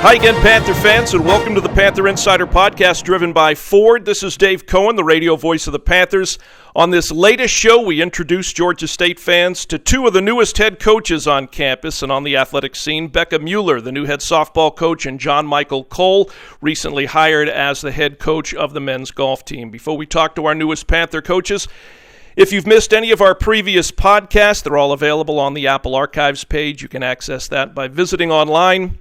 Hi again, Panther fans, and welcome to the Panther Insider Podcast driven by Ford. This is Dave Cohen, the radio voice of the Panthers. On this latest show, we introduce Georgia State fans to two of the newest head coaches on campus and on the athletic scene. Becca Mueller, the new head softball coach, and John Michael Cole, recently hired as the head coach of the men's golf team. Before we talk to our newest Panther coaches, if you've missed any of our previous podcasts, they're all available on the Apple Archives page. You can access that by visiting online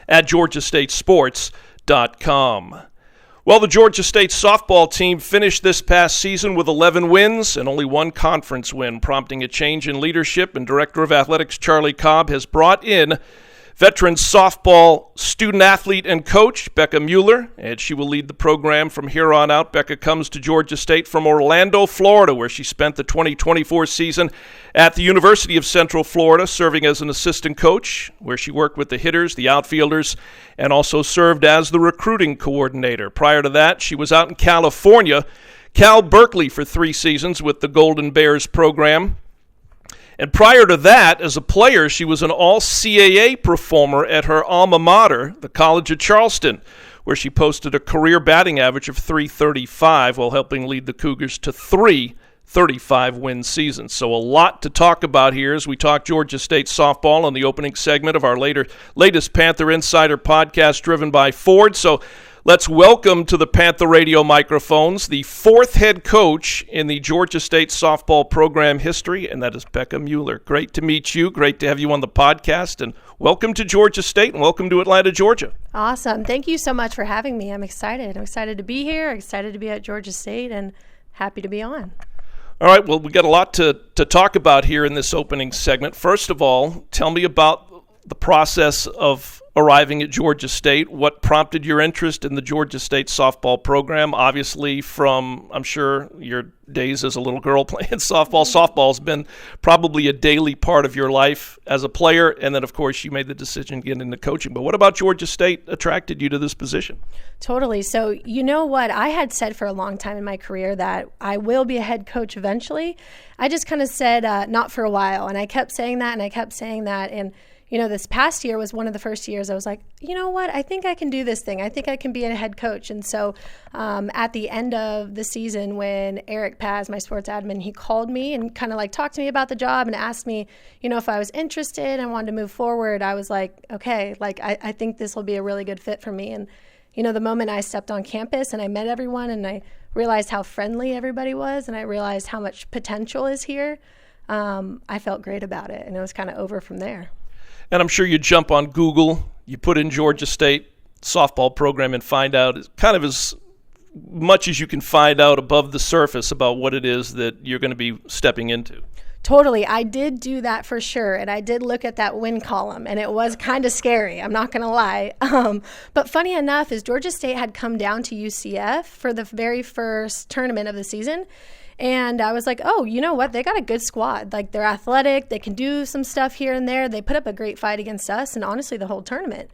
at georgiastatesports.com. Well, the Georgia State softball team finished this past season with 11 wins and only one conference win, prompting a change in leadership, and Director of Athletics Charlie Cobb has brought in veteran softball student athlete and coach Becca Mueller, and she will lead the program from here on out. Becca comes to Georgia State from Orlando, Florida, where she spent the 2024 season at the University of Central Florida, serving as an assistant coach, where she worked with the hitters, the outfielders, and also served as the recruiting coordinator. Prior to that, she was out in California, Cal Berkeley, for 3 seasons with the Golden Bears program. And prior to that, as a player, she was an all-CAA performer at her alma mater, the College of Charleston, where she posted a career batting average of .335 while helping lead the Cougars to 3 35-win seasons. So a lot to talk about here as we talk Georgia State softball on the opening segment of our latest Panther Insider podcast driven by Ford. So let's welcome to the Panther Radio microphones the 4th head coach in the Georgia State softball program history, and that is Becca Mueller. Great to meet you. Great to have you on the podcast, and welcome to Georgia State and welcome to Atlanta, Georgia. Awesome. Thank you so much for having me. I'm excited. I'm excited to be here, excited to be at Georgia State, and happy to be on. All right, well, we got a lot to talk about here in this opening segment. First of all, tell me about the process of arriving at Georgia State. What prompted your interest in the Georgia State softball program? Obviously, from, I'm sure, your days as a little girl playing softball. Softball's been probably a daily part of your life as a player, and then, of course, you made the decision to get into coaching. But what about Georgia State attracted you to this position? Totally. So, you know what? I had said for a long time in my career that I will be a head coach eventually. I just kind of said not for a while, and I kept saying that, and you know, this past year was one of the first years I was like, you know what, I think I can do this thing. I think I can be a head coach. And so at the end of the season, when Eric Paz, my sports admin, he called me and kind of like talked to me about the job and asked me, you know, if I was interested and wanted to move forward. I was like, okay, like I think this will be a really good fit for me. And, you know, the moment I stepped on campus and I met everyone and I realized how friendly everybody was and I realized how much potential is here, I felt great about it. And it was kind of over from there. And I'm sure you jump on Google, you put in Georgia State softball program and find out kind of as much as you can find out above the surface about what it is that you're going to be stepping into. Totally. I did do that for sure. And I did look at that win column, and it was kind of scary. I'm not going to lie. But funny enough is Georgia State had come down to UCF for the very first tournament of the season. And I was like, oh, you know what? They got a good squad. Like, they're athletic. They can do some stuff here and there. They put up a great fight against us and honestly the whole tournament.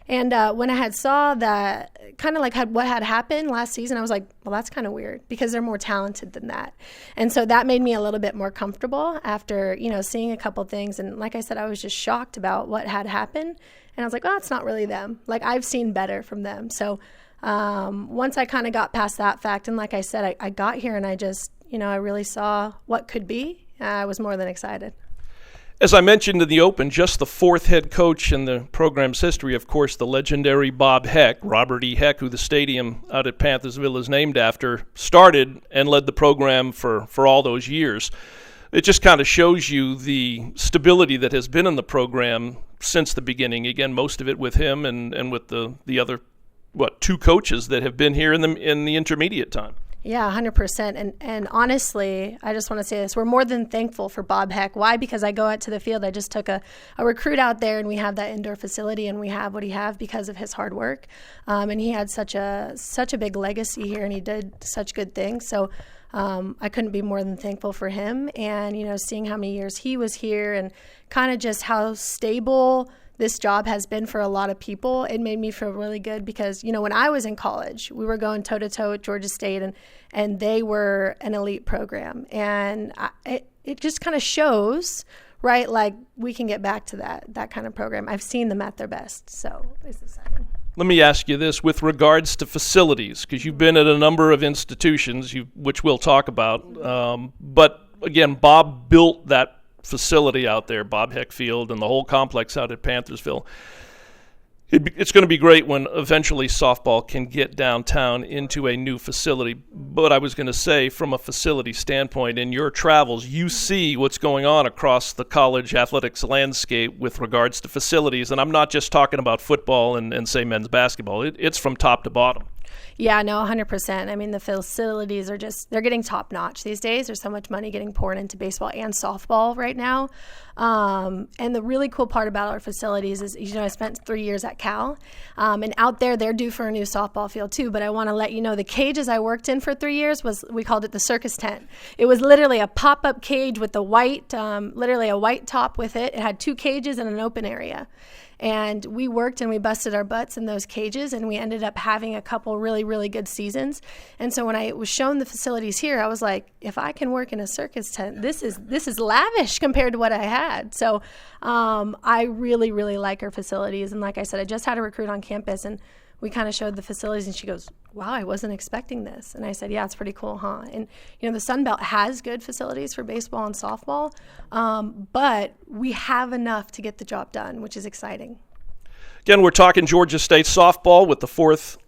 And when I had saw that kind of like what had happened last season, I was like, well, that's kind of weird because they're more talented than that. And so that made me a little bit more comfortable after, you know, seeing a couple things. And like I said, I was just shocked about what had happened. And I was like, oh, it's not really them. Like, I've seen better from them. So once I kind of got past that fact, and like I said, I got here and I just, you know, I really saw what could be. I was more than excited. As I mentioned in the open, just the 4th head coach in the program's history, of course, the legendary Bob Heck, Robert E. Heck, who the stadium out at Panthersville is named after, started and led the program for all those years. It just kind of shows you the stability that has been in the program since the beginning. Again, most of it with him and with the other, 2 coaches that have been here in the intermediate time. Yeah, 100%. And honestly, I just want to say this. We're more than thankful for Bob Heck. Why? Because I go out to the field. I just took a recruit out there, and we have that indoor facility, and we have what he have because of his hard work. And he had such a big legacy here, and he did such good things. So I couldn't be more than thankful for him. And, you know, seeing how many years he was here and kind of just how stable this job has been for a lot of people, it made me feel really good because, you know, when I was in college, we were going toe-to-toe at Georgia State, and they were an elite program. And it just kind of shows right? Like, we can get back to that kind of program. I've seen them at their best, so it's exciting. Let me ask you this with regards to facilities, because you've been at a number of institutions, which we'll talk about. But, again, Bob built that facility out there, Bob Heckfield, and the whole complex out at Panthersville. It's going to be great when eventually softball can get downtown into a new facility. But I was going to say, from a facility standpoint, in your travels, you see what's going on across the college athletics landscape with regards to facilities. And I'm not just talking about football and say, men's basketball. It's from top to bottom. Yeah, no, 100%. I mean, the facilities are they're getting top notch these days. There's so much money getting poured into baseball and softball right now. And the really cool part about our facilities is, I spent 3 years at Cal, and out there, they're due for a new softball field too. But I want to let you know, the cages I worked in for 3 years we called it the circus tent. It was literally a pop-up cage with literally a white top with it. It had 2 cages and an open area. And we worked and we busted our butts in those cages, and we ended up having a couple really, really good seasons. And so when I was shown the facilities here, I was like, if I can work in a circus tent, this is lavish compared to what I had. So I really, really like our facilities. And like I said, I just had a recruit on campus, and we kind of showed the facilities, and she goes, wow, I wasn't expecting this. And I said, yeah, it's pretty cool, huh? And, the Sun Belt has good facilities for baseball and softball, but we have enough to get the job done, which is exciting. Again, we're talking Georgia State softball with the fourth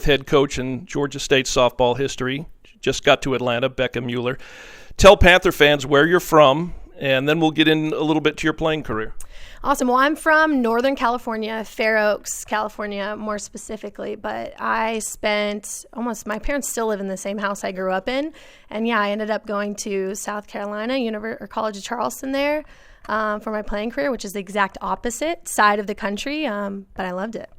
head coach in Georgia State softball history. Just got to Atlanta, Becca Mueller. Tell Panther fans where you're from, and then we'll get in a little bit to your playing career. Awesome. Well, I'm from Northern California, Fair Oaks, California, more specifically. But I spent my parents still live in the same house I grew up in. And yeah, I ended up going to South Carolina, College of Charleston there for my playing career, which is the exact opposite side of the country. But I loved it.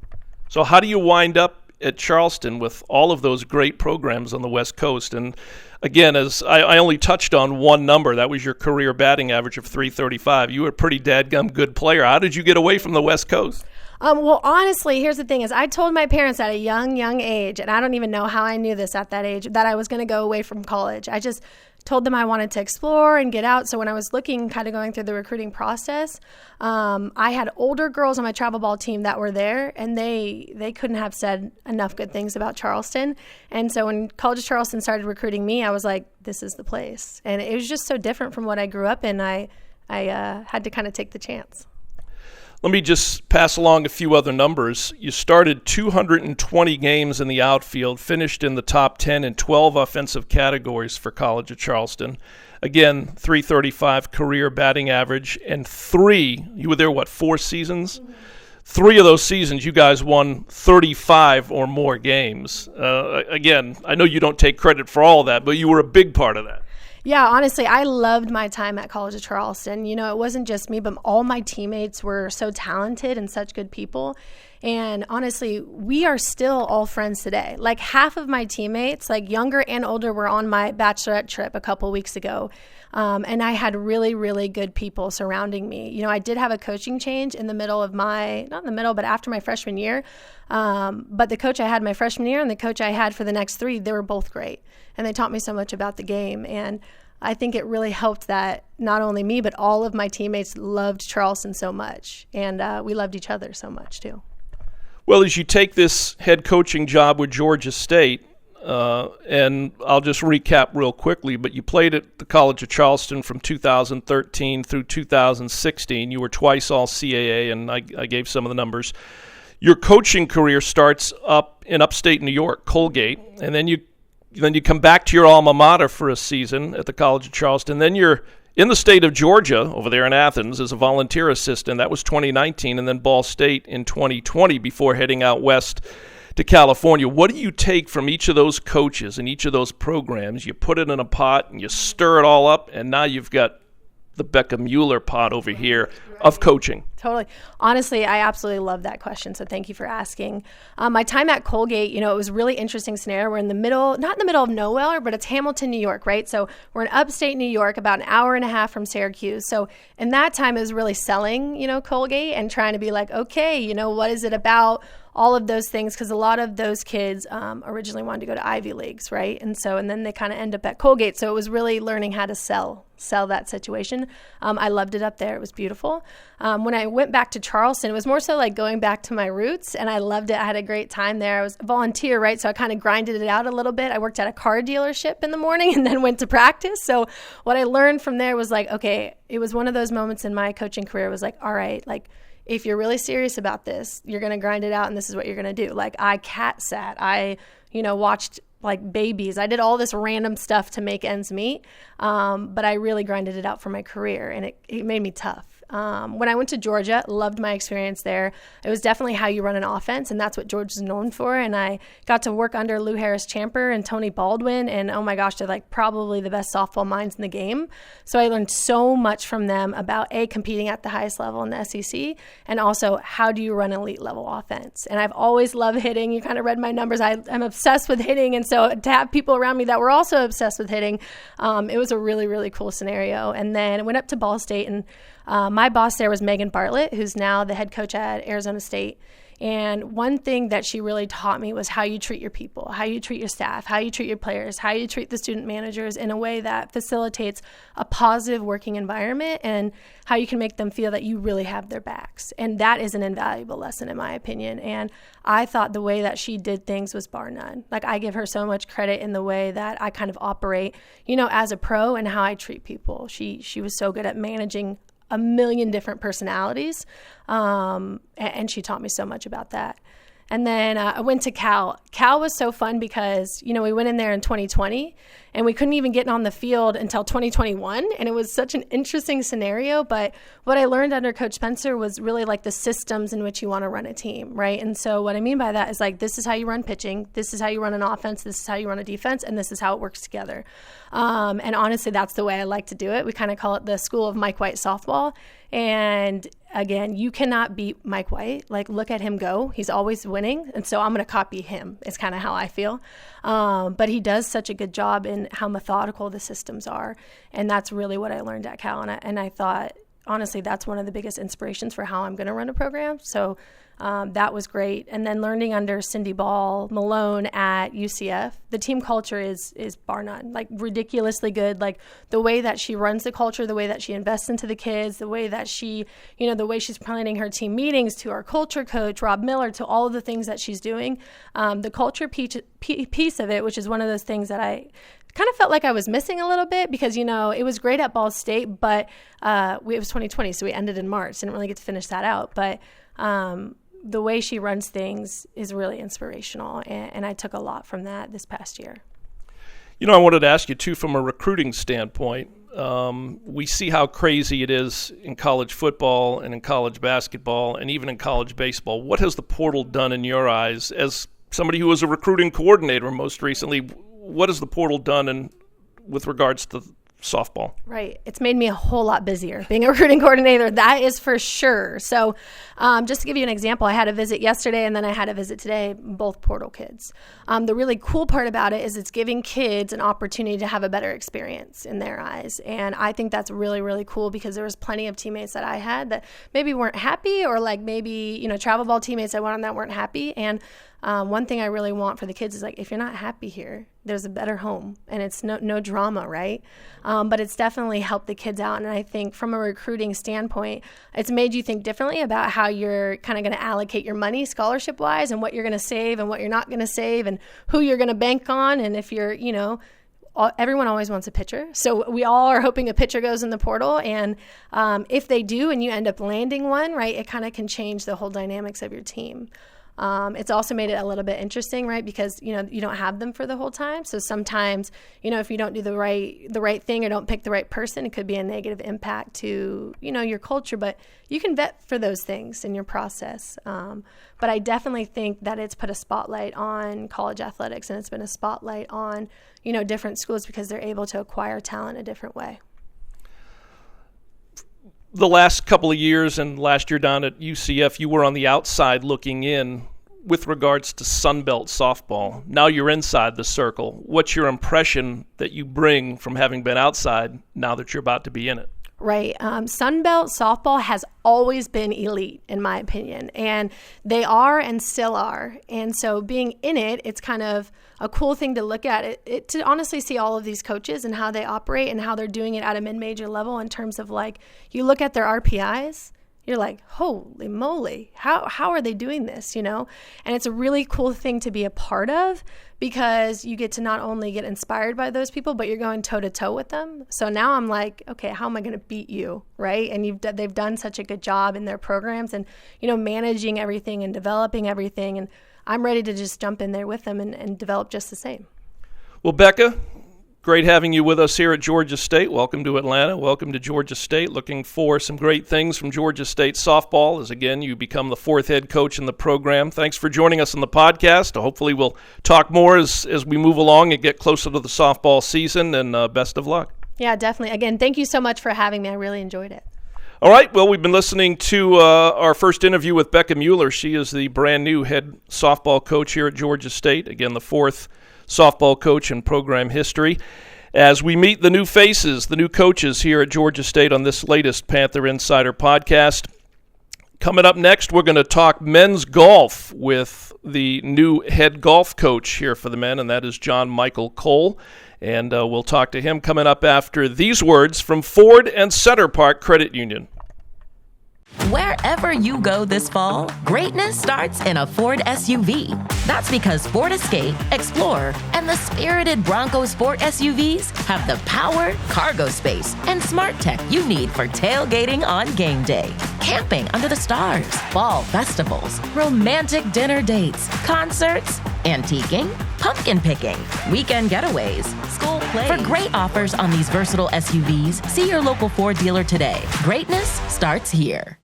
So how do you wind up at Charleston with all of those great programs on the West Coast? And again, as I only touched on one number, that was your career batting average of .335. You were a pretty dadgum good player. How did you get away from the West Coast? Well, honestly, here's the thing: is I told my parents at a young age, and I don't even know how I knew this at that age, that I was going to go away from college. I just told them I wanted to explore and get out. So when I was going through the recruiting process, I had older girls on my travel ball team that were there, and they couldn't have said enough good things about Charleston. And so when College of Charleston started recruiting me, I was like, this is the place. And it was just so different from what I grew up in. I had to kind of take the chance. Let me just pass along a few other numbers. You started 220 games in the outfield, finished in the top 10 in 12 offensive categories for College of Charleston. Again, .335 career batting average, and you were there, 4 seasons? Mm-hmm. 3 of those seasons, you guys won 35 or more games. Again, I know you don't take credit for all of that, but you were a big part of that. Yeah, honestly, I loved my time at College of Charleston. It wasn't just me, but all my teammates were so talented and such good people. And honestly, we are still all friends today. Like, half of my teammates, like younger and older, were on my bachelorette trip a couple weeks ago. And I had really, really good people surrounding me. I did have a coaching change in the middle of but after my freshman year. But the coach I had my freshman year and the coach I had for the next 3, they were both great. And they taught me so much about the game. And I think it really helped that not only me, but all of my teammates loved Charleston so much. And we loved each other so much, too. Well, as you take this head coaching job with Georgia State, and I'll just recap real quickly, but you played at the College of Charleston from 2013 through 2016. You were twice All-CAA, and I gave some of the numbers. Your coaching career starts up in upstate New York, Colgate, and then you come back to your alma mater for a season at the College of Charleston. Then you're in the state of Georgia, over there in Athens, as a volunteer assistant. That was 2019, and then Ball State in 2020 before heading out west to California. What do you take from each of those coaches and each of those programs? You put it in a pot and you stir it all up, and now you've got the Becca Mueller pot over here of coaching. Totally. Honestly, I absolutely love that question, so thank you for asking. My time at Colgate, it was a really interesting scenario. We're in the middle, not in the middle of nowhere, but it's Hamilton, New York, right? So we're in upstate New York, about an hour and a half from Syracuse. So in that time, it was really selling, Colgate and trying to be like, okay, what is it about? All of those things, because a lot of those kids originally wanted to go to Ivy Leagues, right? And then they kind of end up at Colgate. So it was really learning how to sell sell that situation. I loved it up there. It was beautiful. When I went back to Charleston, it was more so like going back to my roots, and I loved it. I had a great time there. I was a volunteer, right? So I kind of grinded it out a little bit. I worked at a car dealership in the morning and then went to practice. So what I learned from there was like, okay, it was one of those moments in my coaching career. It was like, all right, like, if you're really serious about this, you're going to grind it out, and this is what you're going to do. Like, I cat sat. I, watched like babies. I did all this random stuff to make ends meet, but I really grinded it out for my career, and it made me tough. When I went to Georgia, loved my experience there. It was definitely how you run an offense, and that's what Georgia's known for. And I got to work under Lou Harris-Champer and Tony Baldwin, and oh my gosh, they're like probably the best softball minds in the game. So I learned so much from them about competing at the highest level in the SEC, and also how do you run elite level offense. And I've always loved hitting. You kind of read my numbers. I'm obsessed with hitting, and so to have people around me that were also obsessed with hitting, it was a really, really cool scenario. And then I went up to Ball State, and my boss there was Megan Bartlett, who's now the head coach at Arizona State. And one thing that she really taught me was how you treat your people, how you treat your staff, how you treat your players, how you treat the student managers in a way that facilitates a positive working environment, and how you can make them feel that you really have their backs. And that is an invaluable lesson, in my opinion. And I thought the way that she did things was bar none. Like, I give her so much credit in the way that I kind of operate, as a pro, and how I treat people. She was so good at managing a million different personalities, and she taught me so much about that. And then I went to Cal. Cal was so fun because, we went in there in 2020, and we couldn't even get on the field until 2021, and it was such an interesting scenario. But what I learned under Coach Spencer was really like the systems in which you want to run a team, right? And so what I mean by that is like, this is how you run pitching, this is how you run an offense, this is how you run a defense, and this is how it works together. And honestly, that's the way I like to do it. We kind of call it the School of Mike White softball. And again, you cannot beat Mike White. Like, look at him go. He's always winning. And so I'm going to copy him. It's kind of how I feel. But he does such a good job in how methodical the systems are. And that's really what I learned at Cal. And I thought, honestly, that's one of the biggest inspirations for how I'm going to run a program. So that was great. And then learning under Cindy Ball Malone at UCF, the team culture is bar none, like ridiculously good. Like the way that she runs the culture, the way that she invests into the kids, the way that she, the way she's planning her team meetings, to our culture coach, Rob Mueller, to all of the things that she's doing. The culture piece of it, which is one of those things that I kind of felt like I was missing a little bit, because, it was great at Ball State, but it was 2020, so we ended in March. Didn't really get to finish that out. But the way she runs things is really inspirational, and I took a lot from that this past year. I wanted to ask you, too, from a recruiting standpoint. We see how crazy it is in college football and in college basketball and even in college baseball. What has the portal done in your eyes as somebody who was a recruiting coordinator most recently? What has the portal done with regards to softball? Right. It's made me a whole lot busier being a recruiting coordinator. That is for sure. So just to give you an example, I had a visit yesterday and then I had a visit today, both portal kids. The really cool part about it is it's giving kids an opportunity to have a better experience in their eyes. And I think that's really, really cool, because there was plenty of teammates that I had that maybe weren't happy, or like maybe, travel ball teammates I went on that weren't happy. And one thing I really want for the kids is, like, if you're not happy here, there's a better home, and it's no drama, right? But it's definitely helped the kids out. And I think from a recruiting standpoint, it's made you think differently about how you're kind of going to allocate your money scholarship wise, and what you're going to save and what you're not going to save, and who you're going to bank on. And if you're, everyone always wants a pitcher. So we all are hoping a pitcher goes in the portal. And if they do and you end up landing one, right, it kind of can change the whole dynamics of your team. It's also made it a little bit interesting, right? Because, you don't have them for the whole time. So sometimes, if you don't do the right thing or don't pick the right person, it could be a negative impact to, your culture. But you can vet for those things in your process. But I definitely think that it's put a spotlight on college athletics, and it's been a spotlight on, different schools, because they're able to acquire talent a different way. The last couple of years and last year down at UCF, you were on the outside looking in with regards to Sunbelt softball. Now you're inside the circle. What's your impression that you bring from having been outside now that you're about to be in it? right? Sunbelt softball has always been elite, in my opinion, and they are and still are. And so being in it, it's kind of a cool thing to look at, it to honestly see all of these coaches and how they operate and how they're doing it at a mid-major level in terms of, like, you look at their RPIs, you're like, holy moly, how are they doing this, you know? And it's a really cool thing to be a part of, because you get to not only get inspired by those people, but you're going toe-to-toe with them. So now I'm like, okay, how am I going to beat you, right? And they've done such a good job in their programs and, you know, managing everything and developing everything. And I'm ready to just jump in there with them and develop just the same. Well, Becca, great having you with us here at Georgia State. Welcome to Atlanta. Welcome to Georgia State. Looking for some great things from Georgia State softball as, again, you become the fourth head coach in the program. Thanks for joining us on the podcast. Hopefully we'll talk more as we move along and get closer to the softball season, and best of luck. Yeah, definitely. Again, thank you so much for having me. I really enjoyed it. All right, well, we've been listening to our first interview with Becca Mueller. She is the brand new head softball coach here at Georgia State. Again, the fourth softball coach in program history. As we meet the new faces, the new coaches here at Georgia State on this latest Panther Insider podcast. Coming up next, we're going to talk men's golf with the new head golf coach here for the men, and that is John Michael Cole. And we'll talk to him coming up after these words from Ford and Center Park Credit Union. Wherever you go this fall, greatness starts in a Ford SUV. That's because Ford Escape, Explorer, and the spirited Bronco Sport SUVs have the power, cargo space, and smart tech you need for tailgating on game day, camping under the stars, fall festivals, romantic dinner dates, concerts, antiquing, pumpkin picking, weekend getaways, school plays. For great offers on these versatile SUVs, see your local Ford dealer today. Greatness starts here.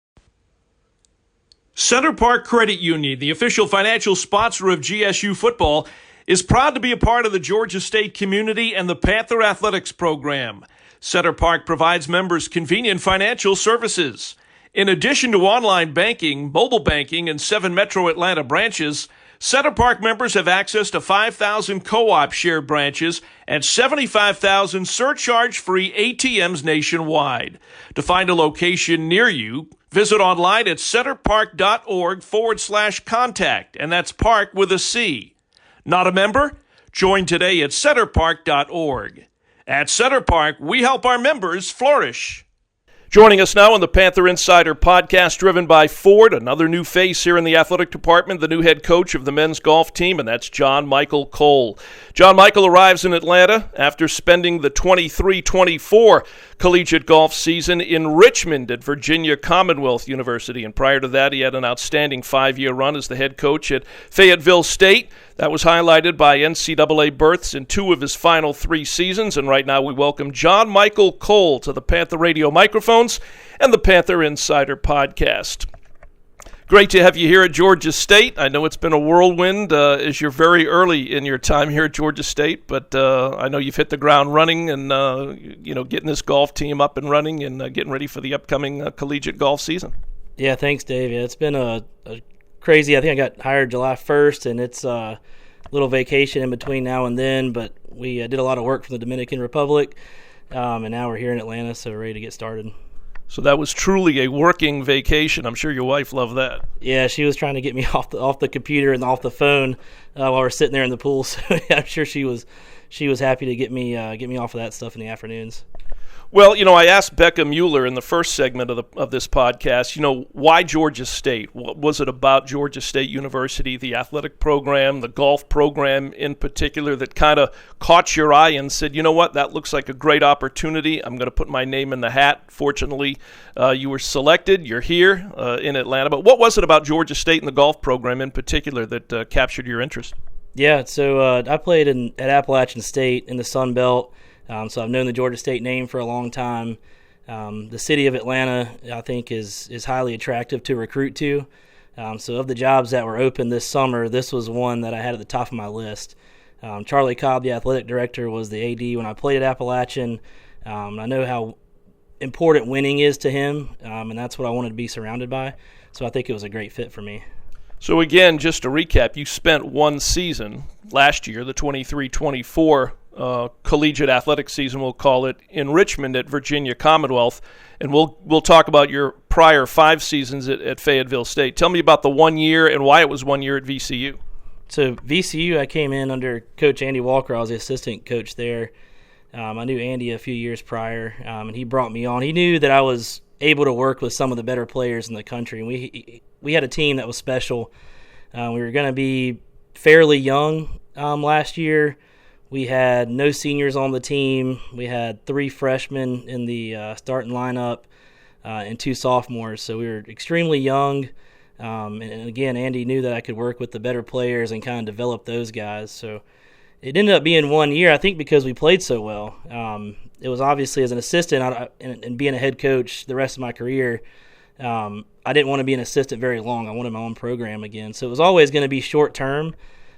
Center Park Credit Union, the official financial sponsor of GSU football, is proud to be a part of the Georgia State community and the Panther athletics program. Center Park provides members convenient financial services. In addition to online banking, mobile banking, and 7 Metro Atlanta branches, Center Park members have access to 5,000 co-op shared branches and 75,000 surcharge-free ATMs nationwide. To find a location near you, visit online at centerpark.org/contact, and that's park with a C. Not a member? Join today at centerpark.org. At Center Park, we help our members flourish. Joining us now on the Panther Insider podcast, driven by Ford, another new face here in the athletic department, the new head coach of the men's golf team, and that's John Michael Cole. John Michael arrives in Atlanta after spending the 23-24 collegiate golf season in Richmond at Virginia Commonwealth University, and prior to that, he had an outstanding 5-year run as the head coach at Fayetteville State. That was highlighted by NCAA berths in 2 of his final 3 seasons, and right now we welcome John Michael Cole to the Panther Radio microphones and the Panther Insider podcast. Great to have you here at Georgia State. I know it's been a whirlwind as you're very early in your time here at Georgia State, but I know you've hit the ground running and getting this golf team up and running and getting ready for the upcoming collegiate golf season. Yeah, thanks, Dave. Yeah, it's been a crazy. I think I got hired July 1st, and it's a little vacation in between now and then, but we did a lot of work from the Dominican Republic, and now we're here in Atlanta, so we're ready to get started. So that was truly a working vacation. I'm sure your wife loved that. Yeah, she was trying to get me off the computer and off the phone while we're sitting there in the pool. So yeah, I'm sure she was happy to get me off of that stuff in the afternoons. Well, I asked Becca Mueller in the first segment of this podcast, why Georgia State? What was it about Georgia State University, the athletic program, the golf program in particular, that kind of caught your eye and said, you know what, that looks like a great opportunity. I'm going to put my name in the hat. Fortunately, you were selected. You're here in Atlanta. But what was it about Georgia State and the golf program in particular that captured your interest? Yeah, so I played at Appalachian State in the Sun Belt. So I've known the Georgia State name for a long time. The city of Atlanta, I think, is highly attractive to recruit to. So of the jobs that were open this summer, this was one that I had at the top of my list. Charlie Cobb, the athletic director, was the AD when I played at Appalachian. I know how important winning is to him, and that's what I wanted to be surrounded by. So I think it was a great fit for me. So again, just to recap, you spent one season last year, the 23-24 collegiate athletic season, we'll call it, in Richmond at Virginia Commonwealth. And we'll talk about your prior 5 seasons at Fayetteville State. Tell me about the 1 year and why it was 1 year at VCU. So VCU, I came in under Coach Andy Walker. I was the assistant coach there. I knew Andy a few years prior, and he brought me on. He knew that I was able to work with some of the better players in the country. And we had a team that was special. We were going to be fairly young last year. We had no seniors on the team. We had 3 freshmen in the starting lineup and 2 sophomores. So we were extremely young. And again, Andy knew that I could work with the better players and kind of develop those guys. So it ended up being 1 year, I think, because we played so well. It was obviously as an assistant and being a head coach the rest of my career, I didn't want to be an assistant very long. I wanted my own program again. So it was always going to be short term.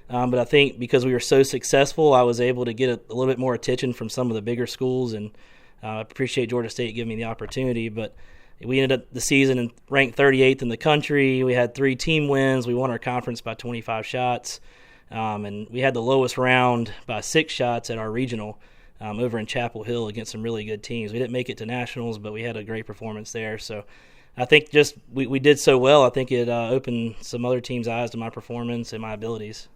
But I think because we were so successful, I was able to get a little bit more attention from some of the bigger schools, and I appreciate Georgia State giving me the opportunity. But we ended up the season ranked 38th in the country. We had 3 team wins. We won our conference by 25 shots, and we had the lowest round by 6 shots at our regional over in Chapel Hill against some really good teams. We didn't make it to nationals, but we had a great performance there. So I think just we did so well, I think it opened some other teams' eyes to my performance and my abilities.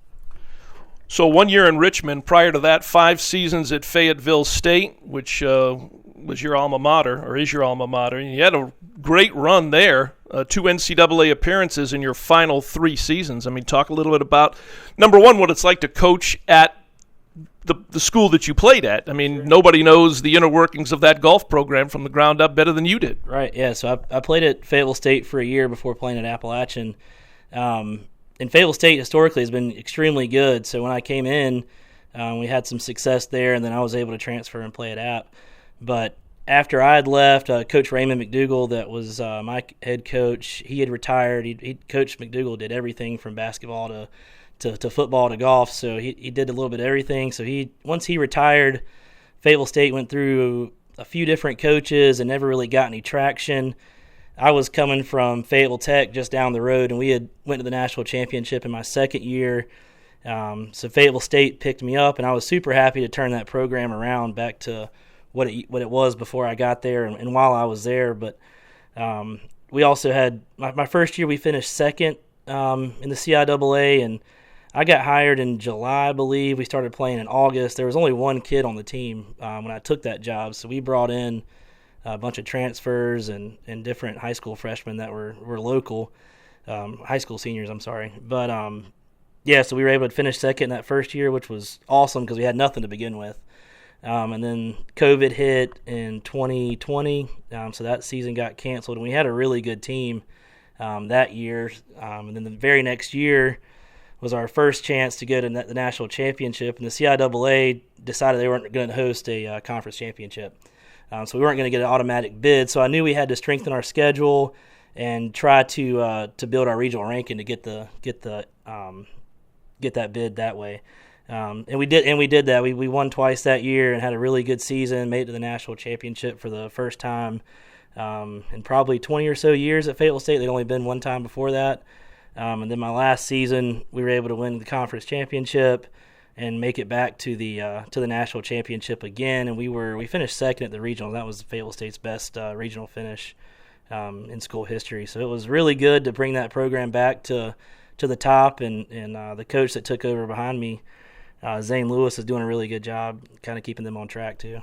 So 1 year in Richmond. Prior to that, 5 seasons at Fayetteville State, which was your alma mater, or is your alma mater. You had a great run there, 2 NCAA appearances in your final 3 seasons. I mean, talk a little bit about, number one, what it's like to coach at the school that you played at. I mean, Nobody knows the inner workings of that golf program from the ground up better than you did. Right, yeah. So I played at Fayetteville State for a year before playing at Appalachian. And Fayetteville State historically has been extremely good. So when I came in, we had some success there, and then I was able to transfer and play at App. But after I had left, Coach Raymond McDougal, that was my head coach, he had retired. Coach McDougal did everything from basketball to football to golf. So he did a little bit of everything. So once he retired, Fayetteville State went through a few different coaches and never really got any traction. I was coming from Fayetteville Tech just down the road, and we had went to the national championship in my second year. So Fayetteville State picked me up, and I was super happy to turn that program around back to what it was before I got there and while I was there. But we also had my first year we finished second in the CIAA, and I got hired in July, I believe. We started playing in August. There was only 1 kid on the team when I took that job, so we brought in a bunch of transfers and different high school freshmen that were local, high school seniors, I'm sorry. But, so we were able to finish second in that first year, which was awesome because we had nothing to begin with. And then COVID hit in 2020, so that season got canceled, and we had a really good team that year. And then the very next year was our first chance to go to the national championship, and the CIAA decided they weren't going to host a conference championship. So we weren't going to get an automatic bid. So I knew we had to strengthen our schedule and try to build our regional ranking to get that bid that way. And we did that. We won twice that year and had a really good season. Made it to the national championship for the first time in probably 20 or so years at Fayetteville State. They'd only been one time before that. And then my last season, we were able to win the conference championship and make it back to the national championship again, and we finished second at the regional. That was Fayetteville State's best regional finish in school history. So it was really good to bring that program back to the top, and the coach that took over behind me, Zane Lewis, is doing a really good job kind of keeping them on track too.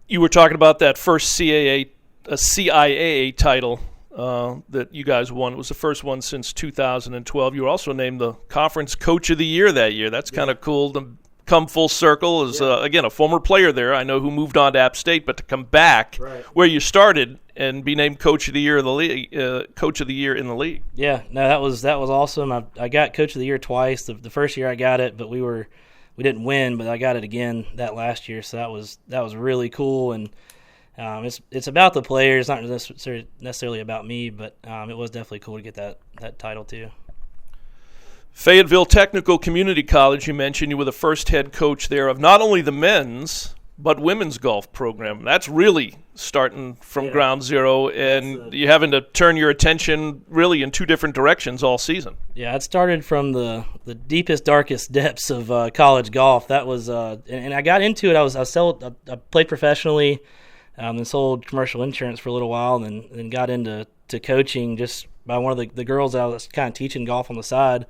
You were talking about that first CIAA title that you guys won. It was the first one since 2012. You were also named the Conference Coach of the Year that year. That's kind of cool to come full circle as, again, a former player there. I know who moved on to App State, but to come back where you started and be named Coach of the Year of the league, Coach of the Year in the league. Yeah, no, that was awesome. I got Coach of the Year twice. The first year I got it, but we didn't win, but I got it again that last year. So that was really cool, and it's about the players, not necessarily about me, but it was definitely cool to get that title too. Fayetteville Technical Community College, you mentioned you were the first head coach there of not only the men's but women's golf program. That's really starting from ground zero, and you're having to turn your attention really in two different directions all season. Yeah, it started from the deepest, darkest depths of college golf. That was, and I got into it. I played professionally, and sold commercial insurance for a little while, and then got into coaching just by one of the girls that I was kind of teaching golf on the side.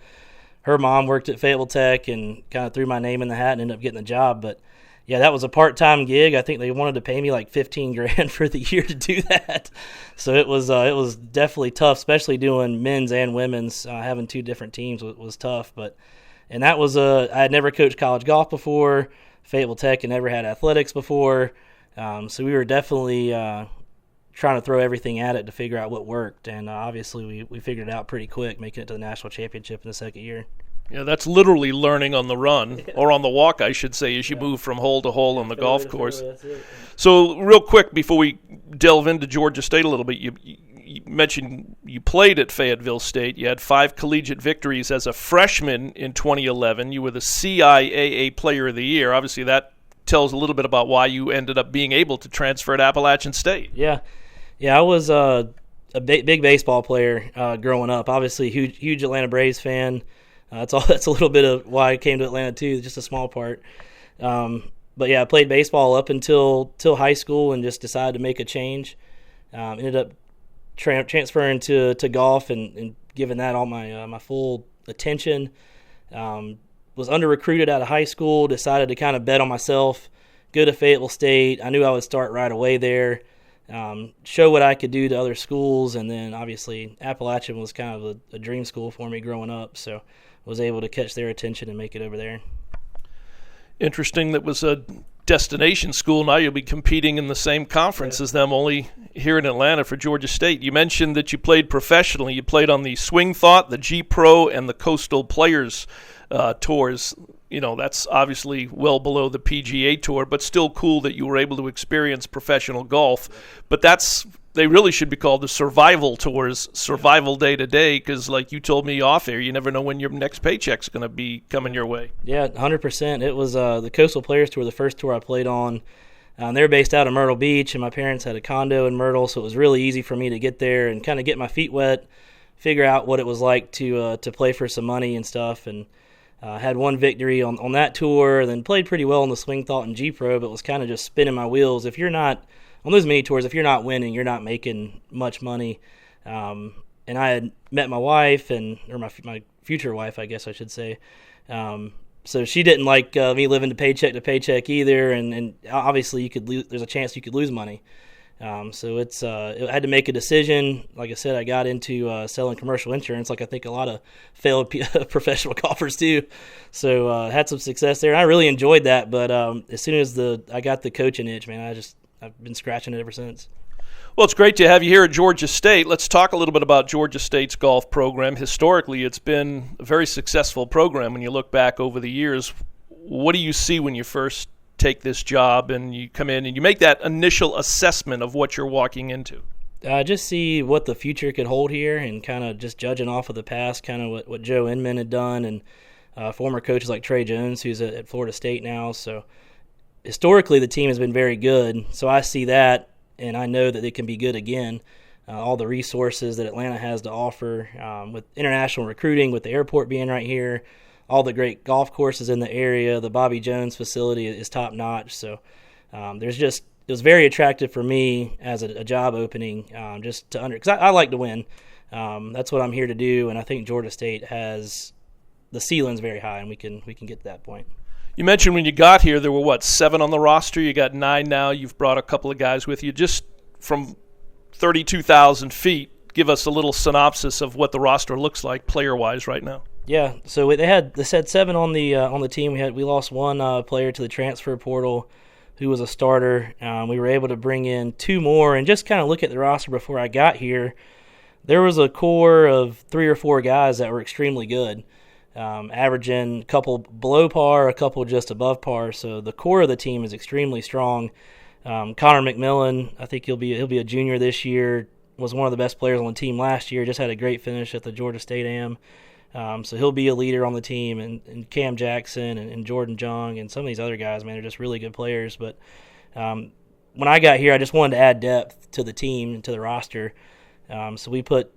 Her mom worked at Fayetteville Tech and kind of threw my name in the hat and ended up getting the job. But yeah, that was a part-time gig. I think they wanted to pay me like $15,000 for the year to do that. So it was definitely tough, especially doing men's and women's. Having two different teams was tough. And that was I had never coached college golf before. Fayetteville Tech had never had athletics before. So we were definitely trying to throw everything at it to figure out what worked. And obviously we figured it out pretty quick, making it to the national championship in the second year. Yeah, that's literally learning on the run, or on the walk, I should say, as you move from hole to hole on the golf course. So real quick, before we delve into Georgia State a little bit, you mentioned you played at Fayetteville State. You had 5 collegiate victories as a freshman in 2011. You were the CIAA Player of the Year. Obviously, that tells a little bit about why you ended up being able to transfer to Appalachian State. Yeah, I was a big baseball player growing up. Obviously, huge Atlanta Braves fan. That's a little bit of why I came to Atlanta too, just a small part. But yeah, I played baseball up until high school and just decided to make a change. Ended up transferring to golf and giving that all my full attention. Was under-recruited out of high school, decided to kind of bet on myself, go to Fayetteville State. I knew I would start right away there, show what I could do to other schools, and then obviously Appalachian was kind of a dream school for me growing up, so was able to catch their attention and make it over there. Interesting, that was a destination school. Now you'll be competing in the same conference as them, only here in Atlanta for Georgia State. You mentioned that you played professionally. You played on the Swing Thought, the G Pro, and the Coastal Players tours. You know, that's obviously well below the PGA Tour, but still cool that you were able to experience professional golf. But they really should be called the survival tours, survival day to day, because like you told me off air, you never know when your next paycheck's going to be coming your way. Yeah, 100%. It was the Coastal Players Tour, the first tour I played on. They were based out of Myrtle Beach, and my parents had a condo in Myrtle, so it was really easy for me to get there and kind of get my feet wet, figure out what it was like to play for some money and stuff. And had one victory on that tour, then played pretty well on the Swing Thought and G Pro, but was kind of just spinning my wheels. If you're not on those mini tours, if you're not winning, you're not making much money. And I had met my wife, or my future wife, I guess I should say. So she didn't like me living to paycheck either, and obviously there's a chance you could lose money. So I had to make a decision. Like I said, I got into selling commercial insurance, like I think a lot of failed professional golfers do. So had some success there, and I really enjoyed that. But as soon as I got the coaching itch, man, I've been scratching it ever since. Well, it's great to have you here at Georgia State. Let's talk a little bit about Georgia State's golf program. Historically, it's been a very successful program when you look back over the years. What do you see when you first take this job and you come in and you make that initial assessment of what you're walking into? I just see what the future could hold here, and kind of just judging off of the past, kind of what Joe Inman had done, and former coaches like Trey Jones, who's at Florida State now. So historically, the team has been very good. So I see that, and I know that it can be good again. All the resources that Atlanta has to offer with international recruiting, with the airport being right here, all the great golf courses in the area, the Bobby Jones facility is top notch. So it was very attractive for me as a job opening, just to because I like to win. That's what I'm here to do, and I think Georgia State has the ceiling's very high, and we can get to that point. You mentioned when you got here there were 7 on the roster. You got 9 now. You've brought a couple of guys with you. Just from 32,000 feet, give us a little synopsis of what the roster looks like player-wise right now. Yeah, so they said 7 on the team. We lost one player to the transfer portal who was a starter. We were able to bring in 2 more, and just kind of look at the roster before I got here. There was a core of 3 or 4 guys that were extremely good, averaging a couple below par, a couple just above par. So the core of the team is extremely strong. Connor McMillan, I think he'll be a junior this year, was one of the best players on the team last year. Just had a great finish at the Georgia State Am. So he'll be a leader on the team, and Cam Jackson and Jordan Jung and some of these other guys, man, are just really good players. But when I got here, I just wanted to add depth to the team and to the roster. So we put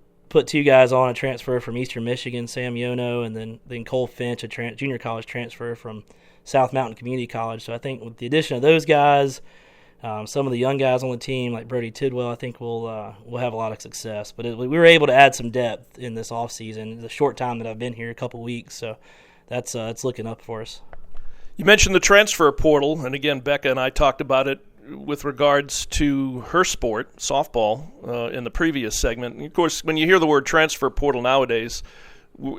2 guys on a transfer from Eastern Michigan, Sam Yono, and then Cole Finch, a junior college transfer from South Mountain Community College. So I think with the addition of those guys, some of the young guys on the team like Brody Tidwell, I think we'll have a lot of success. But we were able to add some depth in this offseason, the short time that I've been here, a couple weeks. So that's it's looking up for us. You mentioned the transfer portal, and again, Becca and I talked about it with regards to her sport, softball, in the previous segment. And of course, when you hear the word transfer portal nowadays,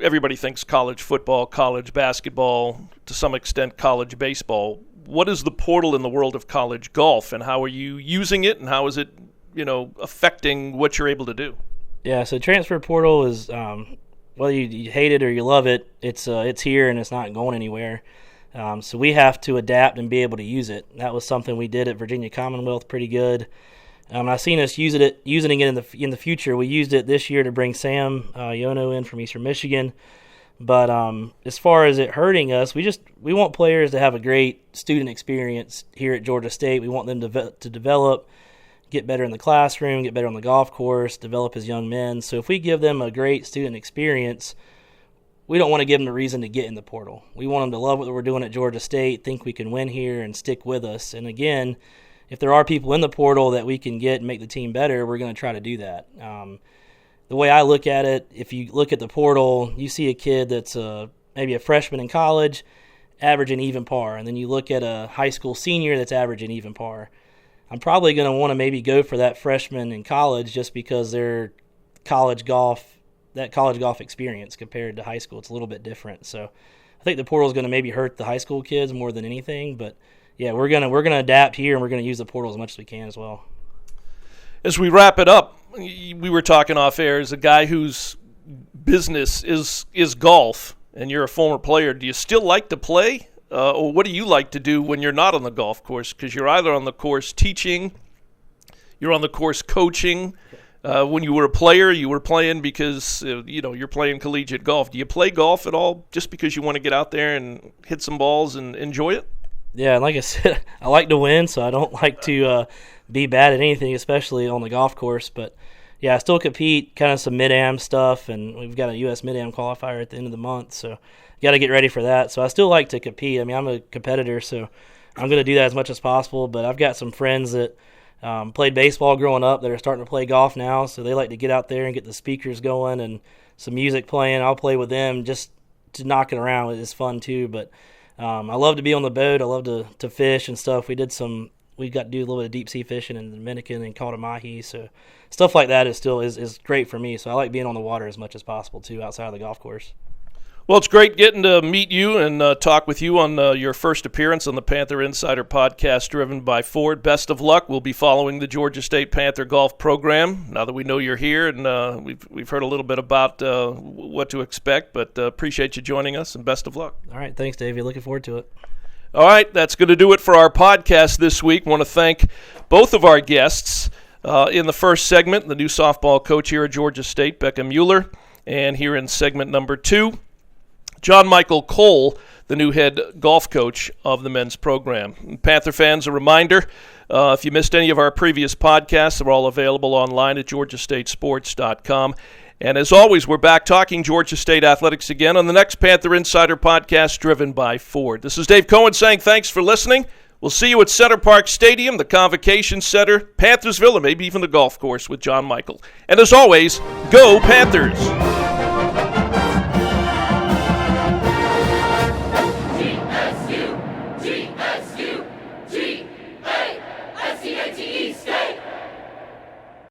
everybody thinks college football, college basketball, to some extent college baseball. What is the portal in the world of college golf, and how are you using it, and how is it, affecting what you're able to do? Yeah, so transfer portal is, whether you hate it or you love it, it's here and it's not going anywhere. So we have to adapt and be able to use it. That was something we did at Virginia Commonwealth pretty good. I've seen us using it in the future. We used it this year to bring Sam Yono in from Eastern Michigan. But as far as it hurting us, we want players to have a great student experience here at Georgia State. We want them to develop, get better in the classroom, get better on the golf course, develop as young men. So if we give them a great student experience, we don't want to give them a reason to get in the portal. We want them to love what we're doing at Georgia State, think we can win here, and stick with us. And again, if there are people in the portal that we can get and make the team better, we're going to try to do that. The way I look at it, if you look at the portal, you see a kid that's maybe a freshman in college averaging even par, and then you look at a high school senior that's averaging even par. I'm probably going to want to maybe go for that freshman in college just because they're college golf experience compared to high school. It's a little bit different. So I think the portal is going to maybe hurt the high school kids more than anything. But yeah, we're gonna adapt here, and we're going to use the portal as much as we can as well. As we wrap it up, we were talking off air, as a guy whose business is golf, and you're a former player. Do you still like to play, or what do you like to do when you're not on the golf course? Because you're either on the course teaching, you're on the course coaching. When you were a player, you were playing because you're playing collegiate golf. Do you play golf at all just because you want to get out there and hit some balls and enjoy it? Yeah, and like I said, I like to win, so I don't like to be bad at anything, especially on the golf course. But yeah, I still compete, kind of some mid-am stuff, and we've got a U.S. mid-am qualifier at the end of the month, so got to get ready for that. So I still like to compete. I mean, I'm a competitor, so I'm going to do that as much as possible. But I've got some friends that played baseball growing up that are starting to play golf now, so they like to get out there and get the speakers going and some music playing. I'll play with them just to knock it around. It's fun too. But I love to be on the boat. I love to fish and stuff. We got to do a little bit of deep sea fishing in the Dominican and caught a mahi. So stuff like that is great for me. So I like being on the water as much as possible too, outside of the golf course. Well, it's great getting to meet you and talk with you on your first appearance on the Panther Insider podcast driven by Ford. Best of luck. We'll be following the Georgia State Panther golf program now that we know you're here, and we've heard a little bit about what to expect, but appreciate you joining us, and best of luck. All right. Thanks, Davey. Looking forward to it. All right. That's going to do it for our podcast this week. I want to thank both of our guests in the first segment, the new softball coach here at Georgia State, Becca Mueller, and here in segment number 2, John Michael Cole, the new head golf coach of the men's program. Panther fans, a reminder, if you missed any of our previous podcasts, they're all available online at georgiastatesports.com. And as always, we're back talking Georgia State athletics again on the next Panther Insider podcast driven by Ford. This is Dave Cohen saying thanks for listening. We'll see you at Center Park Stadium, the Convocation Center, Panthersville, and maybe even the golf course with John Michael. And as always, go Panthers!